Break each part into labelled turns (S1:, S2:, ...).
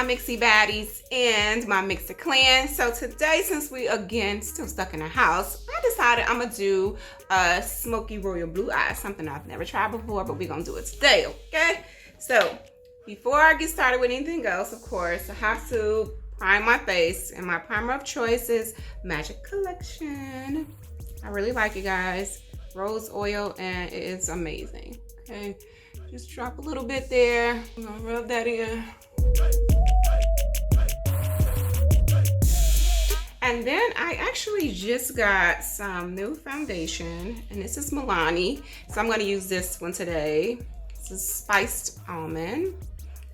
S1: my Mixie baddies and my Myxer clan. So today, since we again still stuck in the house, I decided I'm gonna do a smoky royal blue eye, something I've never tried before, but we're gonna do it today, okay? So before I get started with anything else, of course, I have to prime my face, and my primer of choice is Magic Collection. I really like it, guys. Rose oil, and it is amazing. Okay, just drop a little bit there. I'm gonna rub that in. And then I actually just got some new foundation, and this is Milani. So I'm gonna use this one today. This is Spiced Almond.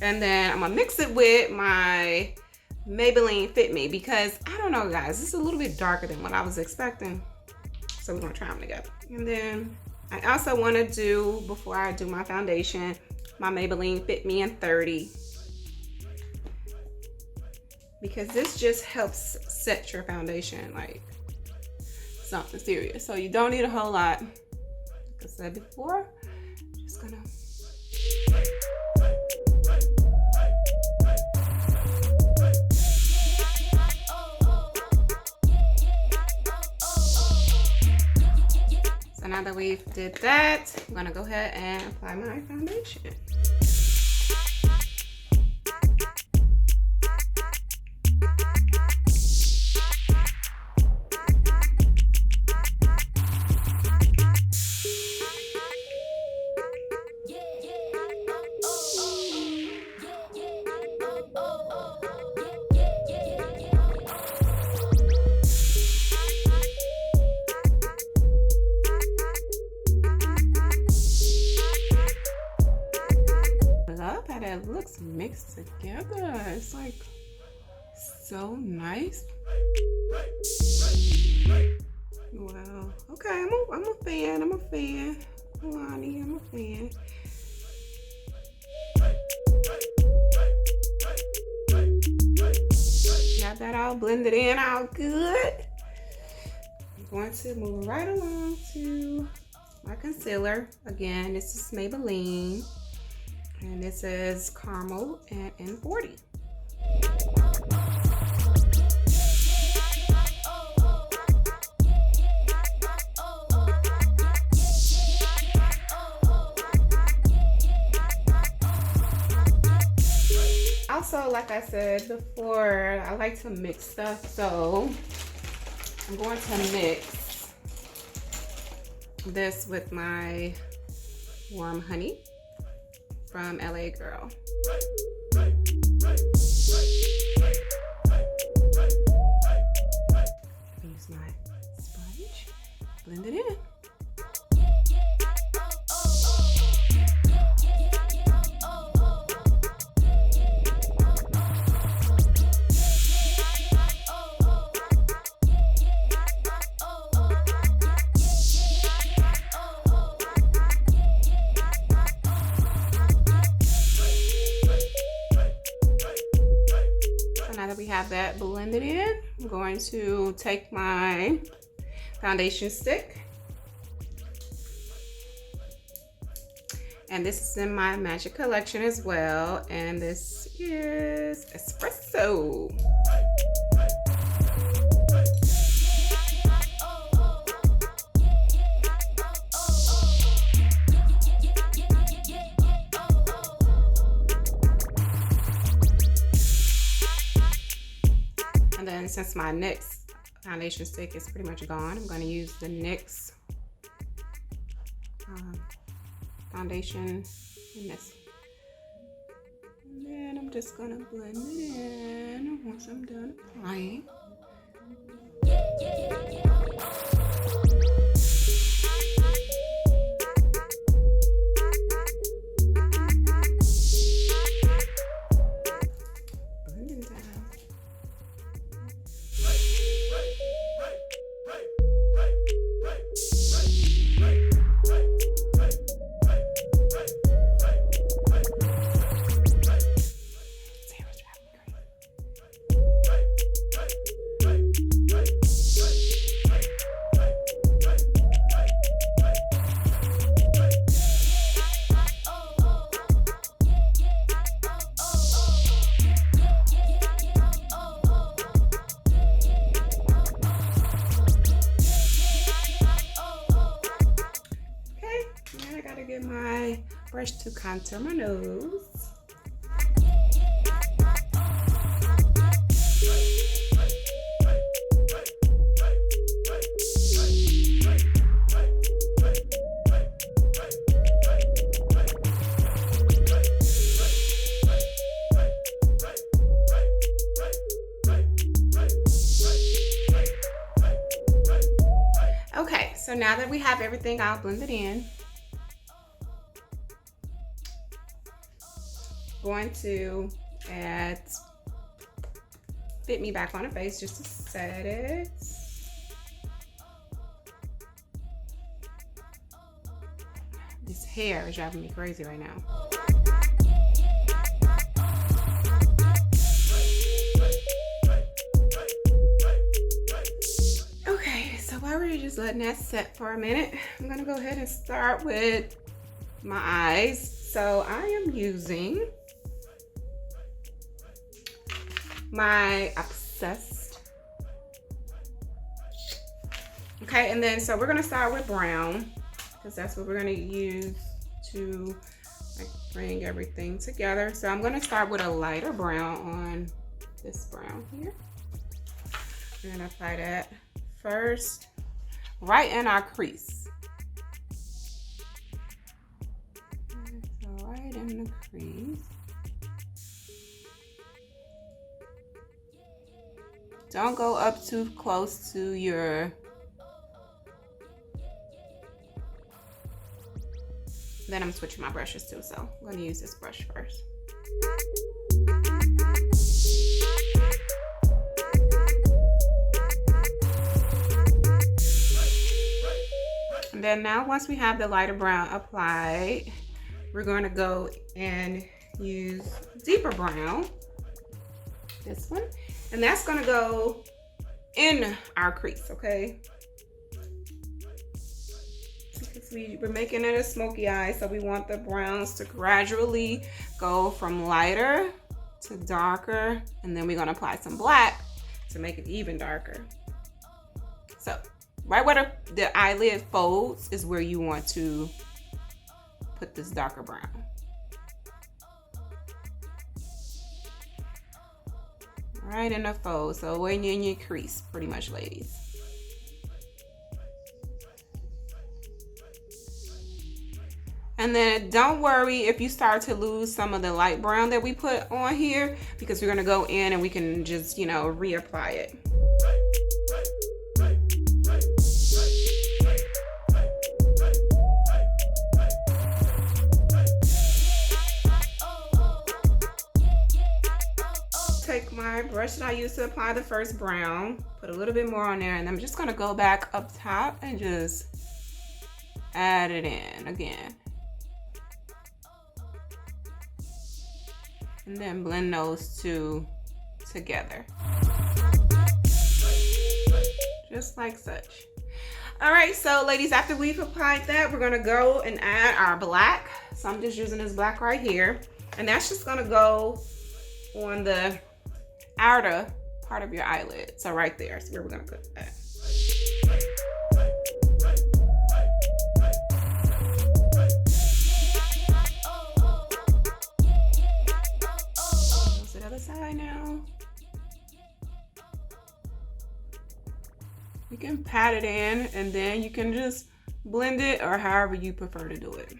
S1: And then I'm gonna mix it with my Maybelline Fit Me, because I don't know, guys, this is a little bit darker than what I was expecting. So we're gonna try them together. And then I also wanna do, before I do my foundation, my Maybelline Fit Me in 30. Because this just helps set your foundation like something serious. So you don't need a whole lot. Like I said before, just gonna. So now that we've did that, I'm gonna go ahead and apply my foundation. It looks mixed together. It's like so nice. Wow. Okay, I'm a fan. I'm a fan. Milani, I'm a fan. Got that all blended in, all good. I'm going to move right along to my concealer. Again, this is Maybelline. And it says caramel and N40. Also, like I said before, I like to mix stuff, so I'm going to mix this with my warm honey from LA Girl. Use my sponge, blend it in. Now that we have that blended in, I'm going to take my foundation stick, and this is in my Magic Collection as well, and this is Espresso. And then since my NYX foundation stick is pretty much gone, I'm going to use the NYX foundation in this. And then I'm just going to blend it in once I'm done applying. brush to contour my nose. Okay, so now that we have everything all blended in, going to add Fit Me back on the face just to set it. This hair is driving me crazy right now. Okay, so while we're just letting that set for a minute, I'm gonna go ahead and start with my eyes. So I am using my Obsessed. Okay, and then so we're gonna start with brown because that's what we're gonna use to like bring everything together. So I'm gonna start with a lighter brown on this brown here. We're gonna apply that first right in our crease. So right in the crease. Don't go up too close to your, then I'm switching my brushes too, so I'm gonna use this brush first. And then now once we have the lighter brown applied, we're gonna go and use deeper brown, this one. And that's gonna go in our crease, okay? Because we're making it a smoky eye, so we want the browns to gradually go from lighter to darker, and then we're gonna apply some black to make it even darker. So, right where the eyelid folds is where you want to put this darker brown. Right in the fold, so when you're in your crease, pretty much, ladies. And then don't worry if you start to lose some of the light brown that we put on here, because we're gonna go in and we can just, you know, reapply it. Take my brush that I used to apply the first brown, put a little bit more on there, and I'm just gonna go back up top and just add it in again. And then blend those two together. Just like such. All right, so ladies, after we've applied that, we're gonna go and add our black. So I'm just using this black right here. And that's just gonna go on the outer part of your eyelid. So right there is where we're gonna put that. Go to the other side now. You can pat it in and then you can just blend it or however you prefer to do it.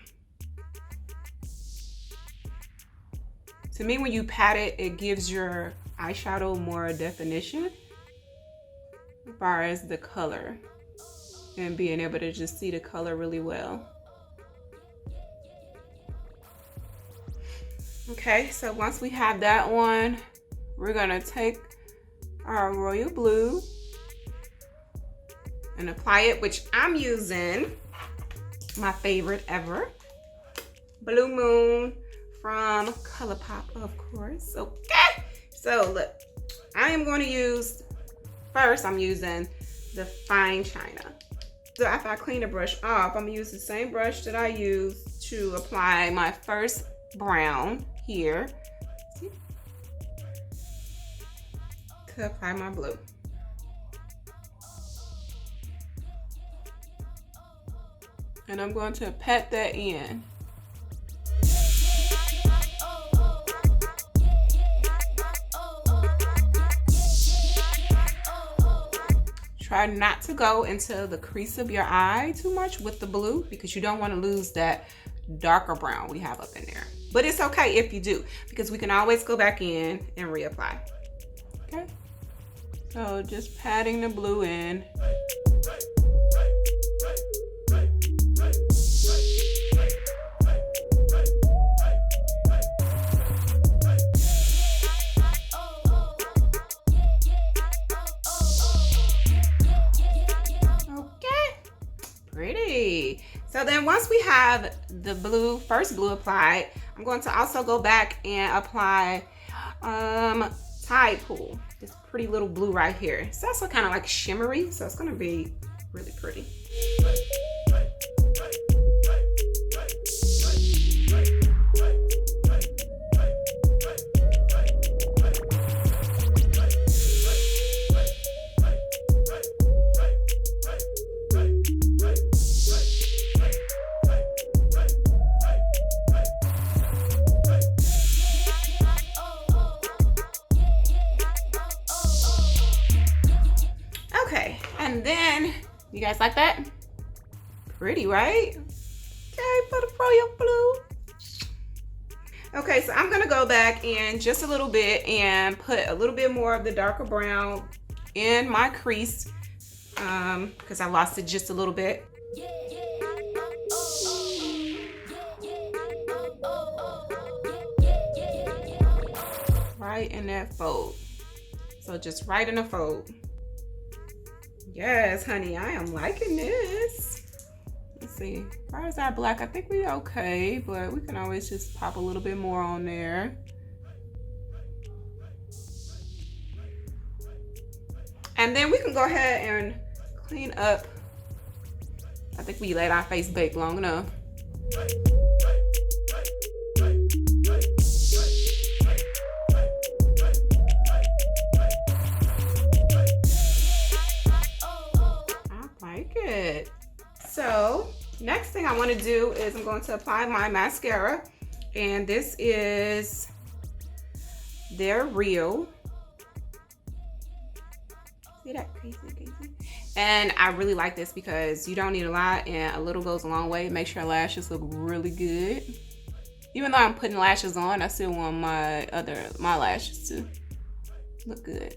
S1: To me, when you pat it, it gives your eyeshadow more definition as far as the color and being able to just see the color really well. Okay, so once we have that one, we're gonna take our royal blue and apply it, which I'm using my favorite ever, Blue Moon from ColourPop, of course. Okay, so look, I am going to use, first I'm using the fine china. So after I clean the brush off, I'm gonna use the same brush that I used to apply my first brown here. See? To apply my blue. And I'm going to pat that in. Try not to go into the crease of your eye too much with the blue because you don't want to lose that darker brown we have up in there. But it's okay if you do, because we can always go back in and reapply. Okay, so just patting the blue in. Pretty. So then once we have the first blue applied, I'm going to also go back and apply Tide Pool. This pretty little blue right here. It's also kind of like shimmery, so it's going to be really pretty. And then, you guys like that? Pretty, right? Okay, put a royal blue. Okay, so I'm gonna go back in just a little bit and put a little bit more of the darker brown in my crease because I lost it just a little bit. Right in that fold. So just right in the fold. Yes, honey, I am liking this. Let's see, as far as our black, I think we okay, but we can always just pop a little bit more on there. And then we can go ahead and clean up. I think we let our face bake long enough. Good. So next thing I want to do is I'm going to apply my mascara, and this is their Real. See that? Crazy. And I really like this because you don't need a lot and a little goes a long way. It makes your lashes look really good. Even though I'm putting lashes on, I still want my lashes to look good.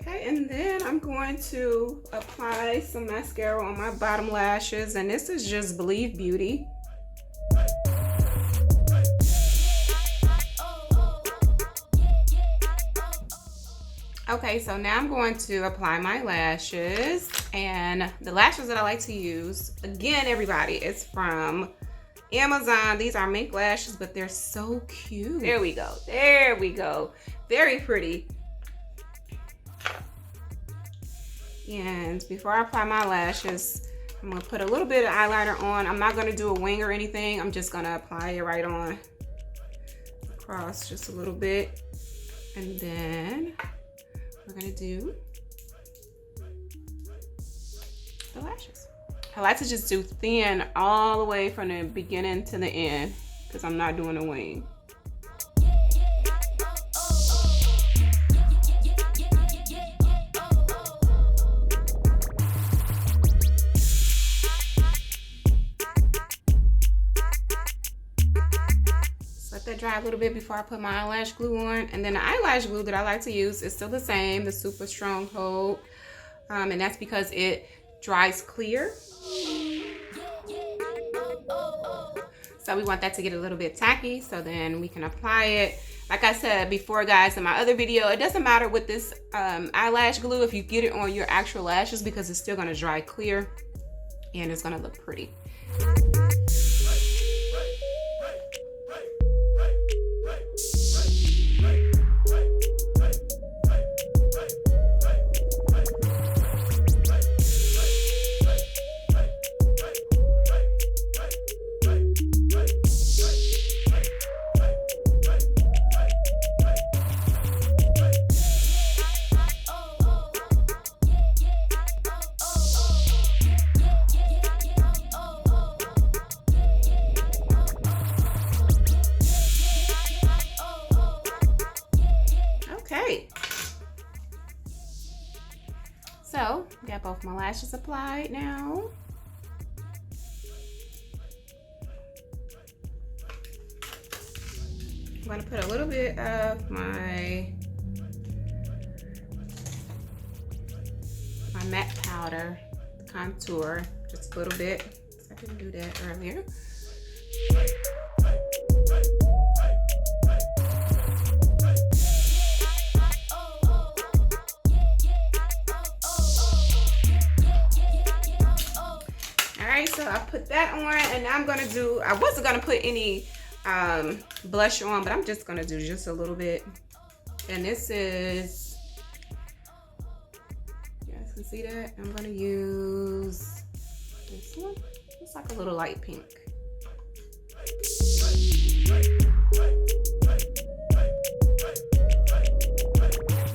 S1: Okay, and then I'm going to apply some mascara on my bottom lashes, and this is just Believe Beauty. Okay, so now I'm going to apply my lashes, and the lashes that I like to use, again, everybody, it's from Amazon. These are mink lashes, but they're so cute. There we go. There we go. Very pretty. And before I apply my lashes, I'm gonna put a little bit of eyeliner on. I'm not gonna do a wing or anything. I'm just gonna apply it right on across just a little bit. And then we're gonna do the lashes. I like to just do thin all the way from the beginning to the end because I'm not doing a wing. Dry a little bit before I put my eyelash glue on, and then the eyelash glue that I like to use is still the same, the Super Stronghold, and that's because it dries clear. So we want that to get a little bit tacky, so then we can apply it. Like I said before, guys, in my other video, it doesn't matter with this eyelash glue if you get it on your actual lashes because it's still going to dry clear and it's going to look pretty. Okay. So, got both my lashes applied now. I'm gonna put a little bit of my matte powder, contour, just a little bit. I didn't do that earlier. So I put that on, and I'm gonna do, I wasn't gonna put any blush on, but I'm just gonna do just a little bit. And this is, you guys can see that? I'm gonna use this one. It's like a little light pink.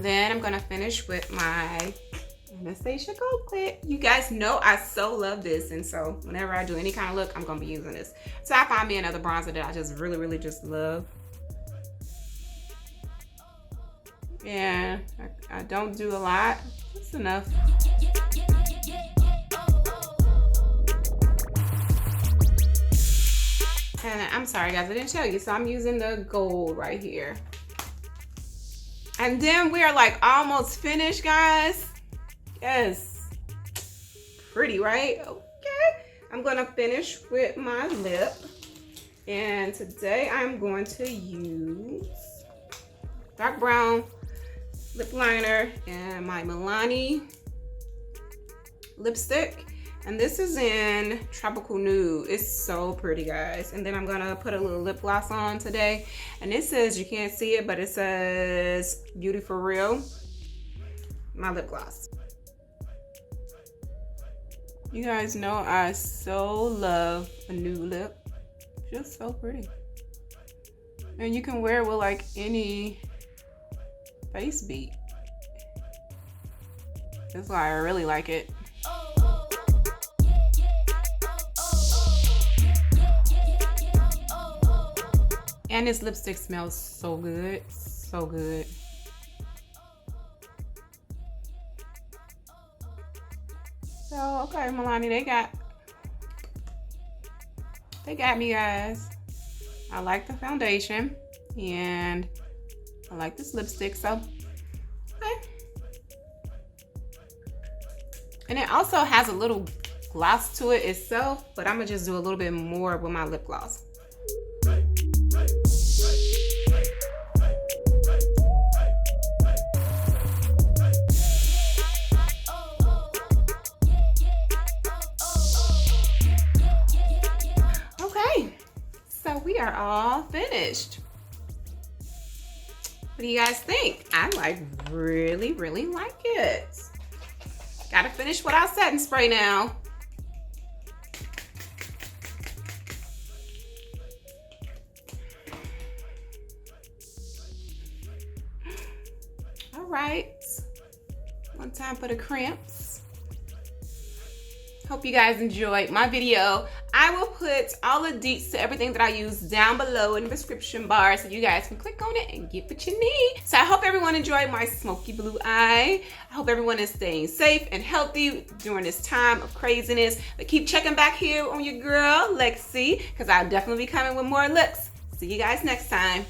S1: Then I'm gonna finish with my Anastasia Gold Clip. You guys know I so love this, and so whenever I do any kind of look, I'm gonna be using this. So I find me another bronzer that I just really just love. Yeah, I don't do a lot, just enough. And I'm sorry guys, I didn't show you, so I'm using the gold right here. And then we are like almost finished, guys. Yes, pretty, right? Okay, I'm gonna finish with my lip, and today I'm going to use dark brown lip liner and my Milani lipstick, and this is in Tropical Nude. It's so pretty, guys. And then I'm gonna put a little lip gloss on today, and it says, you can't see it, but it says Beauty for Real, my lip gloss. You guys know I so love a nude lip. Just so pretty. And you can wear it with like any face beat. That's why I really like it. And this lipstick smells so good, so good. So, okay, Milani, they got me, guys. I like the foundation, and I like this lipstick, so, okay. And it also has a little gloss to it itself, but I'm gonna just do a little bit more with my lip gloss. We are all finished. What do you guys think? I like really like it. Gotta finish with our setting spray now. All right, one time for the crimps. Hope you guys enjoyed my video. I will put all the deets to everything that I use down below in the description bar, so you guys can click on it and get what you need. So I hope everyone enjoyed my smoky blue eye. I hope everyone is staying safe and healthy during this time of craziness. But keep checking back here on your girl, Lexi, because I'll definitely be coming with more looks. See you guys next time.